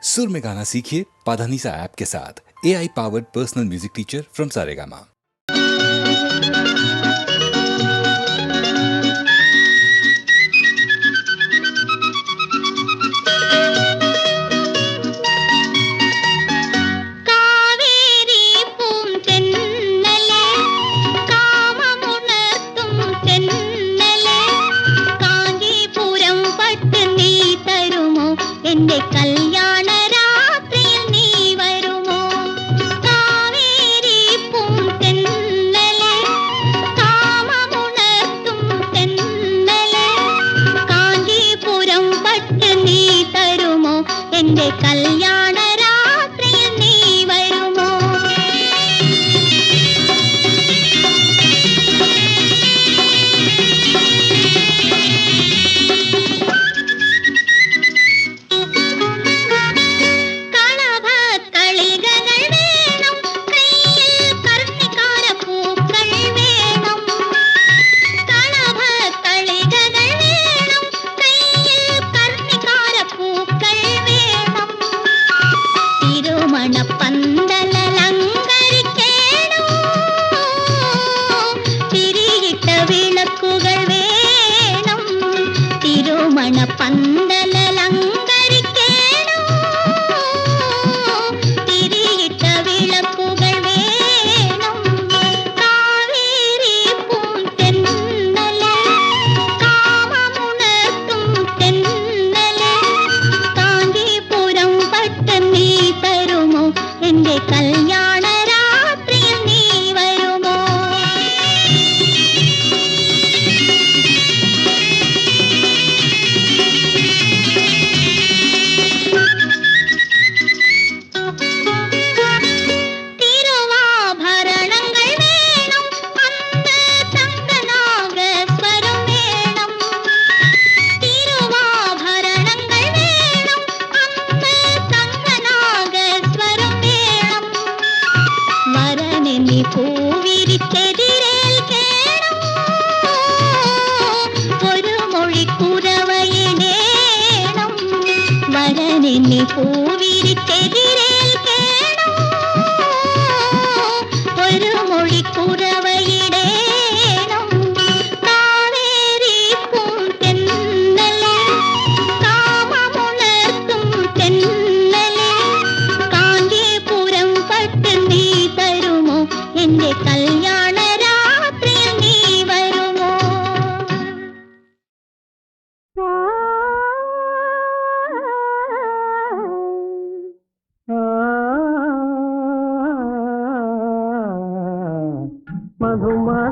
सुर में गाना सीखिए पाधानीसा ऐप के साथ। AI powered personal music teacher from Saregama.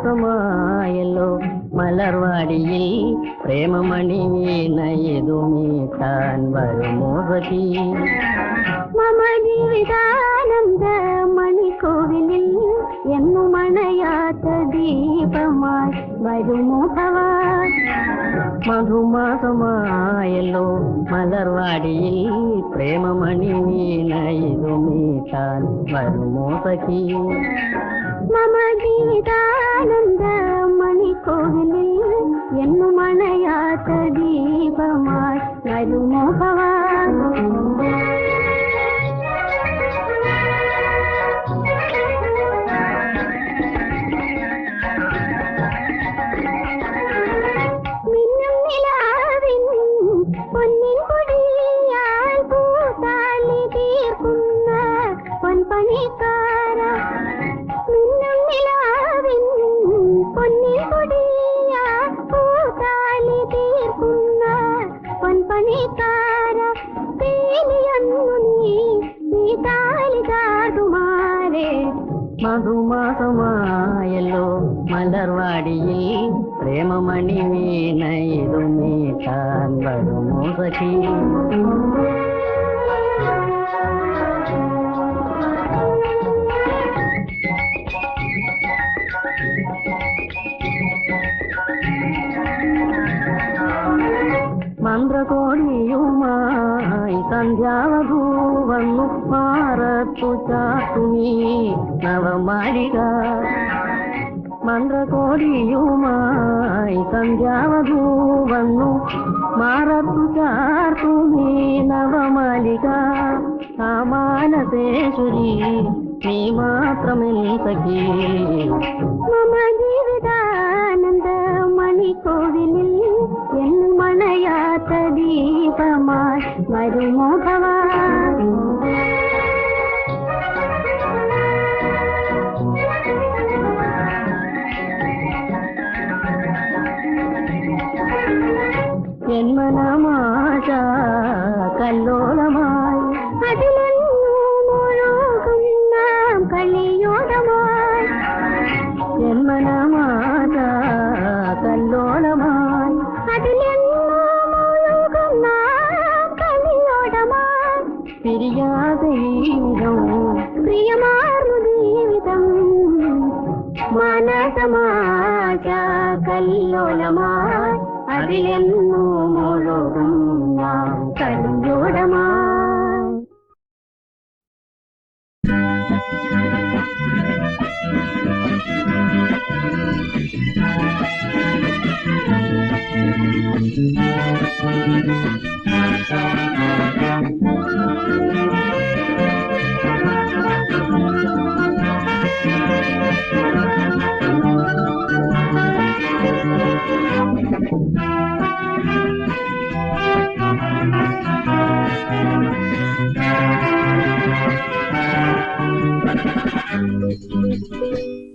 മധുമാസമായല്ലോ മലർവാടിയിൽ പ്രേമമണി വീണയതുമീട്ടാൻ വരുമോ സഖി? മമ ജീവിതാനന്ദ മണിക്കോവിലിൽ എന്നും അണയാത്ത ദീപമായി വരുമോ ഭവാൻ? മധുമാസമായല്ലോ മലർവാടിയിൽ പ്രേമമണി വീണയതുമീട്ടാൻ വരുമോ സഖി? മമ ജീവിതാനന്ദ മണിക്കോവിലിൽ എന്നും അണയാത്ത ദീപമായി വരുമോ ഭവാൻ? മിന്നും നിലാവിൻ പൊന്നിൻ കൊടിയാൽ പൂത്താലി തീർക്കുന്ന പൊൻപണിക്കാര, മിന്നും നിലാവിൻ പൊന്നിൻ കൊടിയാൽ പൂത്താലി തീർക്കുന്ന പൊൻപണിക്കാര, പേലിയൊന്നു നീ താലി കാതുമാരെ. മധുമാസമായല്ലോ മലർവാടിയിൽ പ്രേമമണി വീണയതുമീട്ടാൻ വരുമോ സഖി? മന്ത്രകോടിയുമായി സന്ധ്യാവധൂ വന്നു മാറത്തു ചാത്തുമീ നവമാലിക. മന്ത്രകോടിയുമായി സന്ധ്യാവധൂ വന്നു മാറത്തു ചാർത്തു നീ നവമാലിക ആ മാനസേശ്വരി നീ മാത്രമേ സഖി മമ ജീവിതാനന്ദ മണിക്കോവിലിൽ എന്നു മണയാത്ത ദീപമായി വരുമോ ഭവാൻ ജന്മനമാശ കല്ലോലമായി അതിലെന്നു മുഴുകും നാം കളിയോടമായി ജന്മനമാശ കല്ലോലമായി അതിലെന്നു മുഴുകും നാം കളിയോടമായി പിരിയാതെ ജീവിതം പ്രിയമാർന്നു ജീവിതം മനസമാശ കല്ലോലമായി അതിലെന്നു മുഴുകും നാം കളിയോടമായി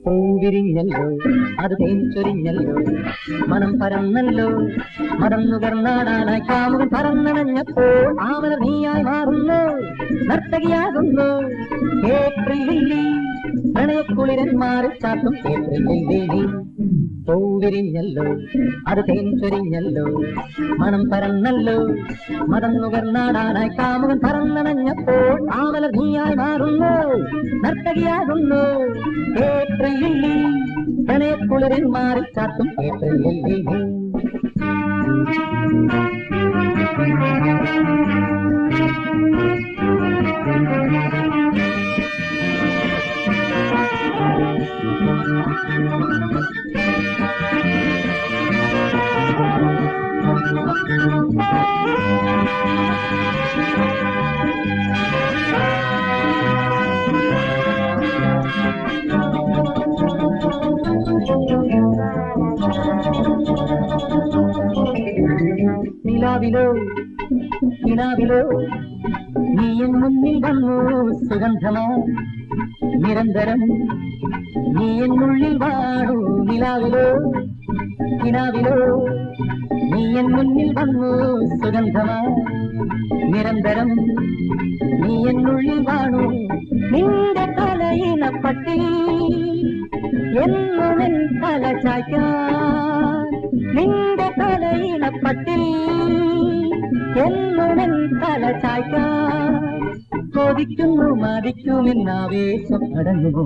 പൂവിരിഞ്ഞല്ലോ അത് തേൻചൊരിഞ്ഞല്ലോ മനം പരന്നല്ലോ മതം നുകർന്നാടാനായി കാമുകൻ പറന്നണഞ്ഞപ്പോൾ ആവല നീയായി മാറുന്നു നർത്തകിയാകുന്നു ഏപ്രിലില്ലി പ്രണയക്കുളിരന്മാരെ ചാത്തും ഏപ്രിലില്ലി പൂവിരിഞ്ഞല്ലോ അത് തേൻചൊരിഞ്ഞല്ലോ മണം പരന്നല്ലോ മതം നുകർന്നാടാനായി കാമുകൻ പറന്നണഞ്ഞപ്പോൾ ആവല നീയായി മാറുന്നു നർത്തകിയാകുന്നു ഏപ്രിലില്ലി പ്രണയക്കുളിരന്മാരെ ചാത്തും ഏപ്രിലില്ലി നിലാവിലോ കിനാവിലോ നീയും മുന്നിൽ വന്നു സുഗന്ധമോ നിരന്തരം നീ എന്നുള്ളിൽ വാടൂ നിലാവിലോ കിനാവിലോ നീ എൻ മുന്നിൽ വന്നു സുഗന്ധമോ നിരന്തരം നീ എന്നുള്ളിൽ വാണു നിന്റെ തലയിണപ്പട്ടി എന്നുമെൻ തല ചായ്ക്കാൻ നിന്റെ തലയിണപ്പട്ടി എന്നുമെൻ തല ചായ്ക്കാൻ കൊതിക്കുന്നു മതിക്കുമെന്നാവേശം അടങ്ങുമോ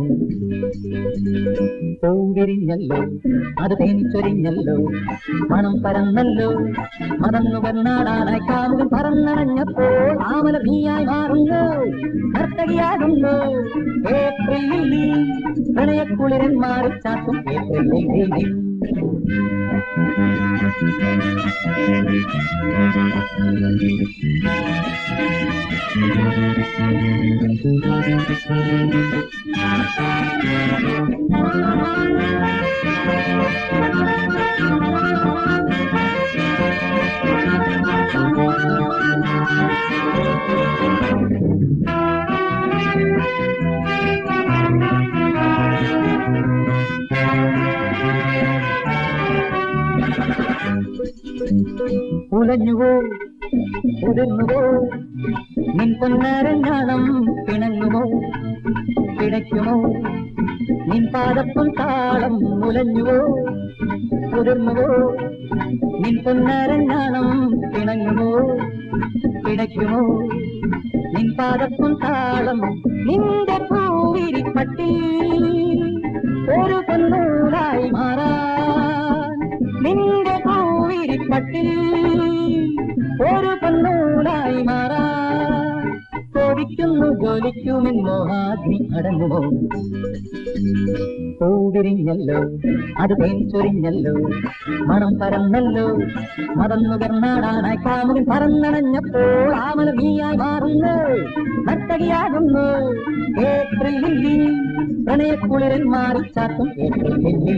പൂവിരിഞ്ഞല്ലോ അത് തേനിച്ചൊരിഞ്ഞല്ലോ മണം പരന്നല്ലോ മറന്നു വന്നാടാനായി കാമുകൻ പറന്നണഞ്ഞപ്പോൾ ആമല നീയായി മാറുന്നു നർത്തകിയാകുന്നു ഏപ്രിലില്ലി പ്രണയക്കുളിരന്മാരെ ചാത്തും ഏപ്രിലില്ലി ഉലഞ്ഞുവോ ഉതിർന്നുവോ നിൻ പൊന്നരഞ്ഞാണം പിണങ്ങുമോ പിടയ്ക്കുമോ നിൻ പാദപ്പും താളം മുലഞ്ഞുവോ ഉതിർന്നുവോ നിൻ പൊന്നരഞ്ഞാണം പിണങ്ങുമോ പിടയ്ക്കുമോ നിൻ പാദപ്പും താളം നിന്റെ പൂവിരിപ്പട്ടി ഒരു പൊന്നൂലായി മാറാൻ നിന്റെ പൂവിരിപ്പട്ടി ഒരു പൊന്നൂലായി മാറാൻ കൊതിക്കുന്നു ജോലിക്കുമെൻ മോഹാഗ്നി അടങ്ങുമോ? പൂവിരിഞ്ഞല്ലോ അത് തേൻ ചൊരിഞ്ഞല്ലോ, മണം പരന്നല്ലോ മതം നുകർന്നാടാനായി കാമുകൻ പറന്നണഞ്ഞപ്പോൾ ആമല നീയായി മാറുന്നു, നർത്തകിയാകുന്നു April lily, പ്രണയക്കുളിരൻ മാറിച്ചാത്തും April lily.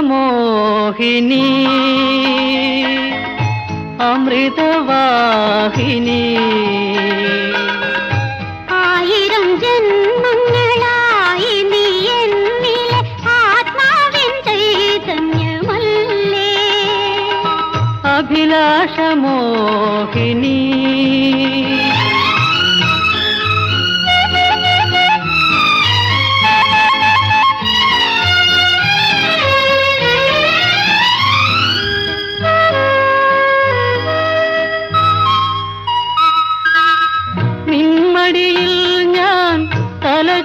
അഭിലാഷമോഹിനി Amrithavahini ആയിരം ജന്മങ്ങളായി നീ എന്നിലെ ആത്മാവിൻ ചൈതന്യമല്ലേ. അഭിലാഷമോഹിനി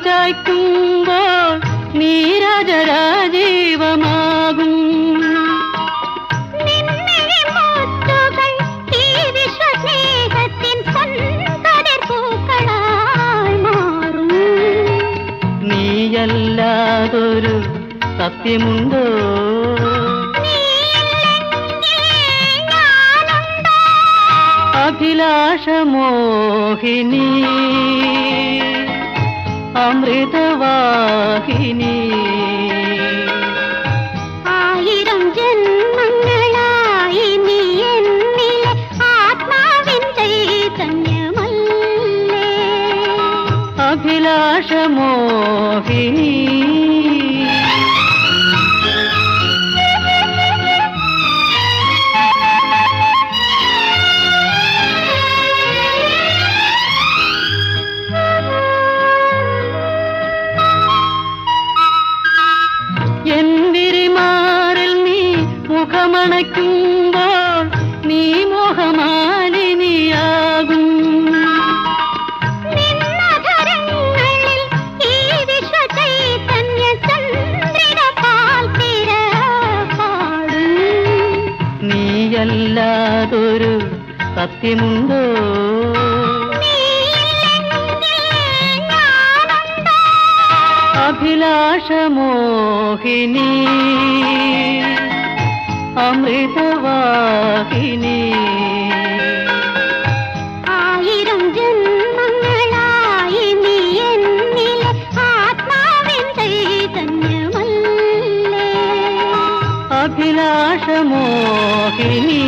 ചായ്ക്കുമ്പോൾ നീരാജരാജീവമാകും നീയല്ലാതൊരു സത്യമുണ്ടോ? അഭിലാഷമോഹിനി അമൃതവാഹിനി. ആയിരം ജന്മങ്ങളായി നീ എന്നിലെ ആത്മാവിൻ ചൈതന്യമല്ലേ. അഭിലാഷമോഹിനി. എന്തിരിമാറിൽ നീ മുഖമണയ്ക്കുമ്പോൾ നീ മോഹമാലിനിയാകും. നിന്നധരങ്ങളിൽ ഈ വിശ്വചൈതന്യ ചന്ദ്രികപാൽ തിര പാടും. നീയല്ലാതൊരു സത്യമുണ്ടോ? അഭിലാഷമോഹിനി അമൃതവാഹിനി. ആയിരം ജന്മങ്ങളായി നീ എന്നിലെ ആത്മാവിൻ ചൈതന്യമല്ലേ. അഭിലാഷമോഹിനി.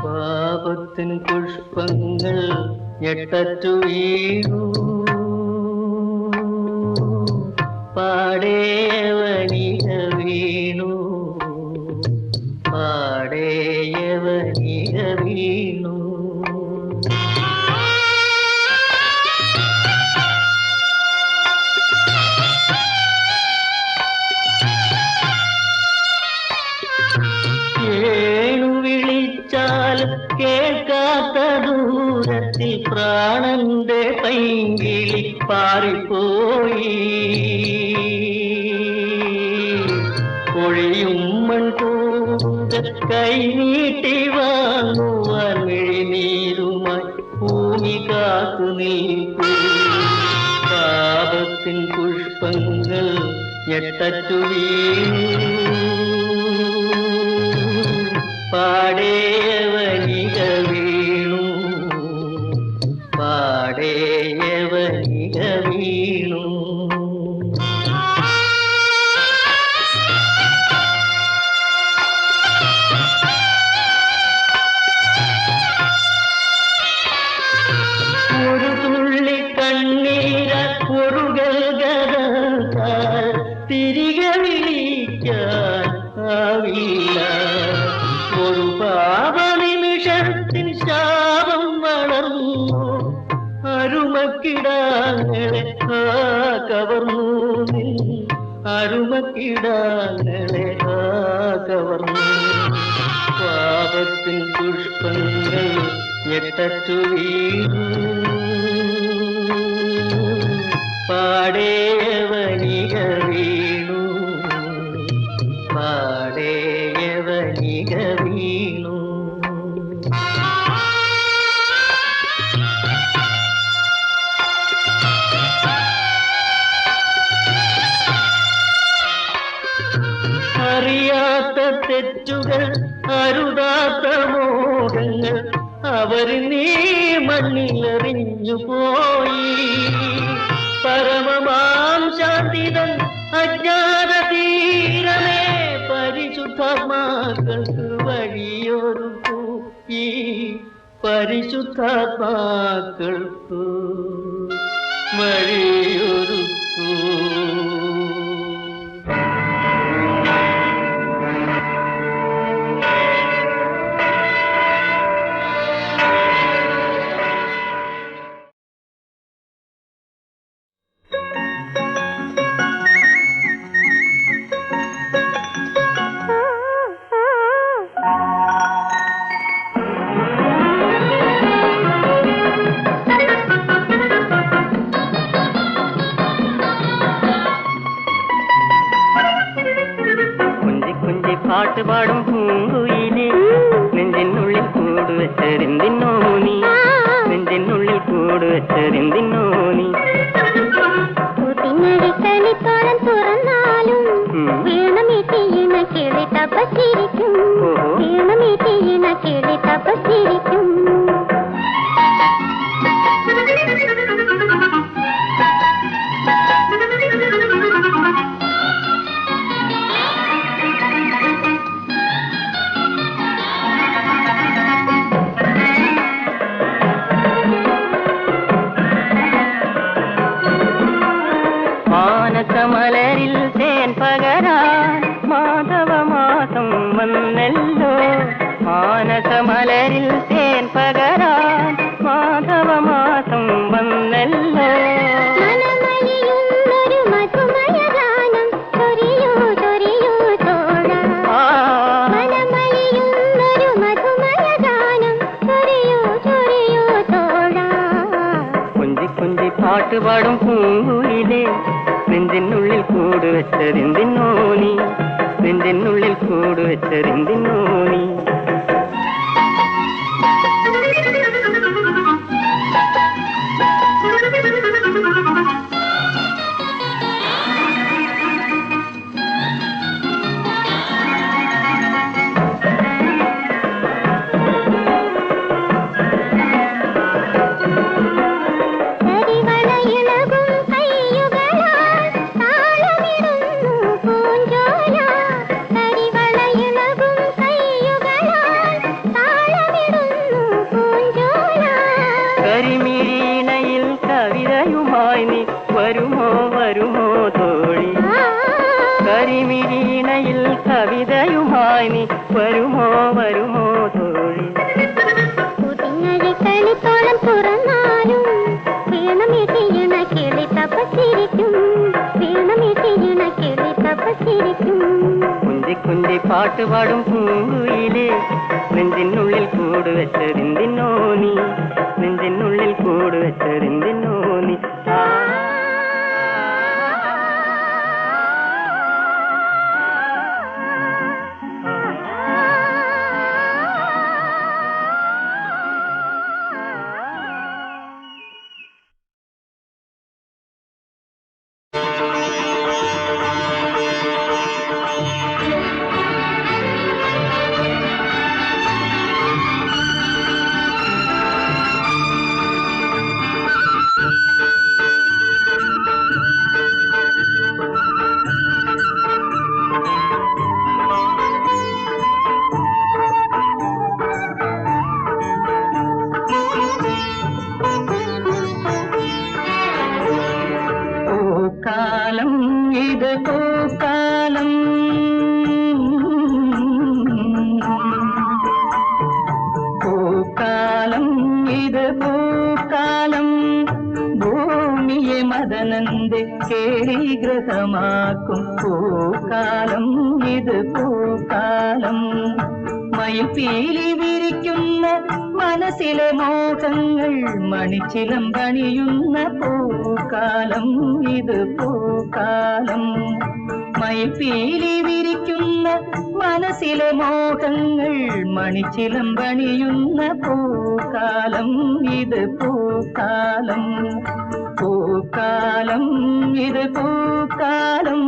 പാപത്തിൻ പുഷ്പങ്ങൾ ഞെട്ടറ്റു വീണു. പാടേയവനിക വീണു. പാടേയവനിക വീണു. ഏണു വിളിച്ചാലും കേൾക്കാത്ത ദൂരത്തിൽ പ്രാണന്റെ പൈങ്കിളി പാറിപ്പോയി. പൊഴിയും മൺകൂക കൈനീട്ടി വാങ്ങുവാൻ മിഴിനീരുമായി ഭൂമി കാത്തു നിൽക്കൂ. പാപത്തിൻ പുഷ്പങ്ങൾ ഞെട്ടറ്റു വീണു. പാടേയവനിക വീണു. പാടേയവനിക വീണു. ഒരു തുള്ളി കണ്ണീര ഒഴുകൽ ഗതത്താൽ തിരികെ വിളിക്കാൻ ആവില്ല. ഒരു പാപനിമിഷത്തിൻ ശാപം വളർന്നു. അരുമക്കിടാങ്ങളെ കവർന്നു. അരുമക്കിടാങ്ങളെ കവർന്നു. പാപത്തിൻ പുഷ്പങ്ങൾ ഞെട്ടറ്റു വീണു. പാടേയവനിക വീണു. പാടേയവനിക വീണു. അറിയാത്ത തെറ്റുകൾ അരുതാത്ത മോഹങ്ങൾ അവർ നീ മണ്ണിലെറിഞ്ഞു പോയി. പരമമാം ശാന്തിതൻ അജ്ഞാത തീരമേ പരിശുദ്ധാത്മാക്കൾക്ക് വഴിയൊരുക്കൂ. ഈ പരിശുദ്ധാത്മാക്കൾക്ക് വഴിയൊരുക്കൂ. പാട്ടുപാടും പൂങ്കുയിലേ നെഞ്ചിനുള്ളിൽ കൂട് വെച്ചതെന്തിനോ നീ നെഞ്ചിനുള്ളിൽ കൂട് വെച്ചതെന്തിനോ നീ കളിത്തോളം തുറന്നാലും വീണമീട്ടിയിണ കിളി തപസ്സിരിക്കും വീണമീട്ടിയിണ കിളി തപസ്സിരിക്കും മാനസമലരിൽ തേൻ പകരാൻ മാധവമാസം വന്നല്ലോ മാനസമലരിൽ തേൻ പകരാൻ മാധവമാസം വന്നല്ലോ മനമലിയുന്നൊരു മധുമയ ഗാനം ചൊരിയൂ ചൊരിയൂ തോഴ മനമലിയുന്നൊരു മധുമയ ഗാനം ചൊരിയൂ ചൊരിയൂ തോഴ കൊഞ്ചി കൊഞ്ചി പാട്ടുപാടും പൂങ്കുയിലേ നെഞ്ചിനുള്ളിൽ കൂട് വെച്ചതെന്തിനോ നീ നെഞ്ചിനുള്ളിൽ കൂട് വെച്ചതെന്തിനോ നീ കരിമിഴീണയിൽ കവിതയുമായി നീ വരുമോ വരുമോ തോഴി കരിമിഴീണയിൽ കവിതയുമായി നീ വരുമോ വരുമോ തോഴി കളിത്തോളം തുറന്നാലും വീണമീട്ടിയിണ കിളി തപസ്സിരിക്കും വീണമീട്ടിയിണ കിളി തപസ്സിരിക്കും കുഞ്ചി കുഞ്ചി പാട്ടുപാടും പൂങ്കുയിലേ നെഞ്ചിനുള്ളിൽ കൂട് വെച്ചതെന്തിനോ നീ നെഞ്ചിനുള്ളിൽ കൂട് വെച്ചതെന്തിനോ നീ പൂക്കാലം ഇത് പൂക്കാലം പൂക്കാലം ഇത് പൂക്കാലം ഭൂമിയെ മദനന്റെ കേളീഗ്രഹമാക്കും പൂക്കാലം ഇത് പൂക്കാലം മയിൽ പീലി വിരിക്കുന്ന മനസ്സിലെ മോഹങ്ങൾ മണിച്ചിലമ്പണിയുന്ന പൂക്കാലം ഇത് പൂക്കാലം മയിൽ പീലി വിരിക്കുന്ന മനസ്സിലെ മോഹങ്ങൾ മണിച്ചിലമ്പണിയുന്ന പൂക്കാലം ഇത് പൂക്കാലം പൂക്കാലം ഇത് പൂക്കാലം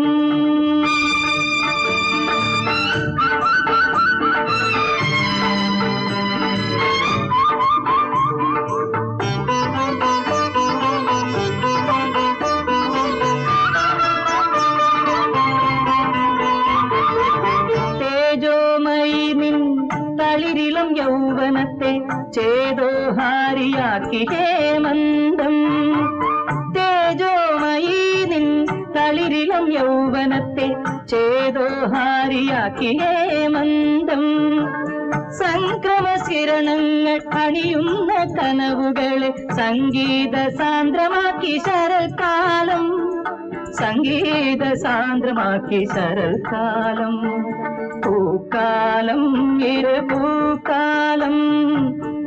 തേജോമയി നിൻ തളിരിളം യൗവനത്തെ ചേതോഹാരിയാക്കി ഹേമന്തം തേജോമയി നിൻ തളിരിളം യൗവനത്തെ ചേതോഹാരിയാക്കി ഹേമന്തം സംക്രമശിരണങ്ങൾ അണിയുന്ന കനവുകളെ സംഗീത സാന്ദ്രമാക്കി ശരൽക്കാലം സംഗീത സാന്ദ്രമാക്കി ശരൽക്കാലം പൂക്കാലം ഇരു പൂക്കാലം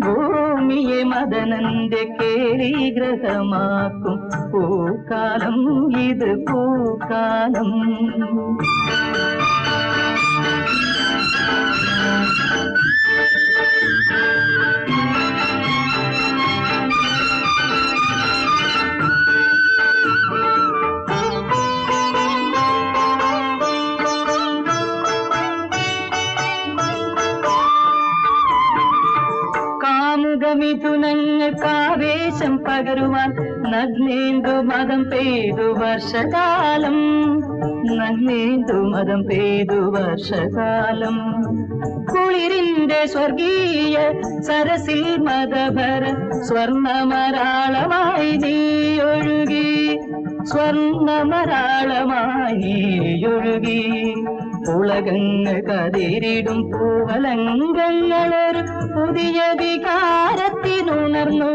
ഭൂമിയെ മദനന്റെ കേളീഗ്രഹമാക്കും പൂക്കാലം ഇത് പൂക്കാലം മിഥുനങ്ങൾക്കാവേശം പകരുവാൻ നഗ്നേന്ദു മതം പെയ്തു വർഷകാലം, നഗ്നേന്ദു മതം പെയ്തു വർഷകാലം. കുളിരിന്റെ സ്വർഗീയ സരസിൽ മതഭര സ്വർണമരാളമായി നീയൊഴുകി, സ്വർണമരാളമായി നീയൊഴുകി. ഉലകങ്ങൾ കതിരിടും പൂവലങ്കങ്ങളൊരു പുതിയ വികാരത്തിനുണർന്നു,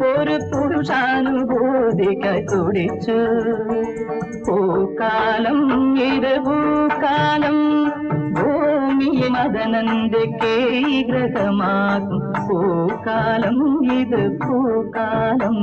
ഒരു പുരുഷാനുഭൂതിക്കായി തുടിച്ചു. പൂക്കാലം ഇത് പൂക്കാലം, ഭൂമിയെ മദനന്ദക്കേ ഗ്രഹമാകും. പൂക്കാലം ഇത് പൂക്കാലം.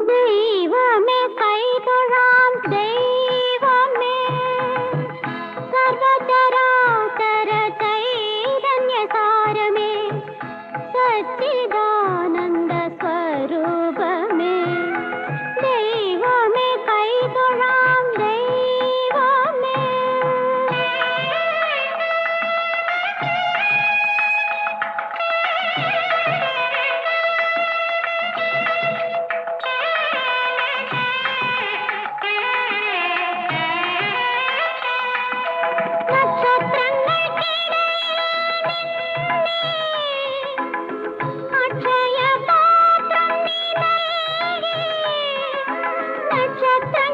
ദൈവമേ കൈതൊഴാം ദൈവമേ, സർവചരാചര ചൈതന്യസാരമേ, സച്ചിദാനന്ദ സ്വരൂപമേ. ദൈവമേ കൈതൊഴാം ദൈവമേ. നക്ഷത്രങ്ങൾ